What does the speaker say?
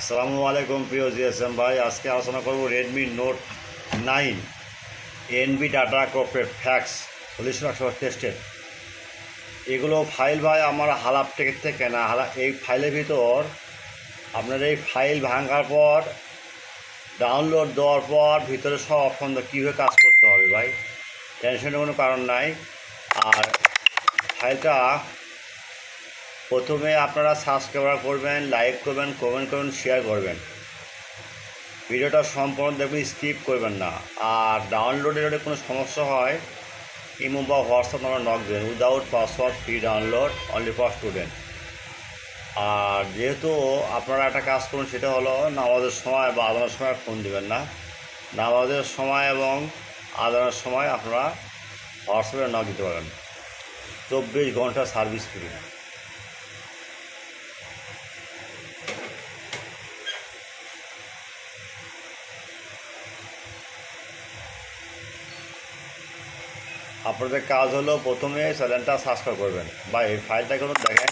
আসসালামু আলাইকুম প্রিয় জিএসএম ভাই। আজকে আলোচনা করব Redmi Note 9 NB data corporate fax solution tested. এগুলো ফাইল ভাই আমার হালাপ থেকে না এই ফাইলের ভিতর আপনার এই ফাইল ভাঙার পর ডাউনলোড দেওয়ার পর ভিতরে সব অপশন কীভাবে কাজ করতে হবে ভাই, টেনশনের কোনো কারণ নাই। আর ফাইলটা প্রথমে আপনারা সাবস্ক্রাইব করবেন, লাইক করবেন, কমেন্ট করবেন, শেয়ার করবেন। ভিডিওটা সম্পূর্ণ দেখবেন, স্কিপ করবেন না। আর ডাউনলোডের যদি কোনো সমস্যা হয় ইমো বা হোয়াটসঅ্যাপ নাম্বার নক দেবেন। Without password, free download, only for student. আর যেহেতু আপনারা একটা কাজ করুন, সেটা হলো নামাজের সময় বা আজানের সময় ফোন দেবেন না। নামাজের সময় এবং আজানের সময় আপনারা হোয়াটসঅ্যাপে নক দিতে পারেন। 24 ঘন্টা সার্ভিস ফ্রি। আপনাদের কাজ হলো প্রথমে চ্যানেলটা সাবস্ক্রাইব করবেন বা এই ফাইলটা কোনো দেখেন।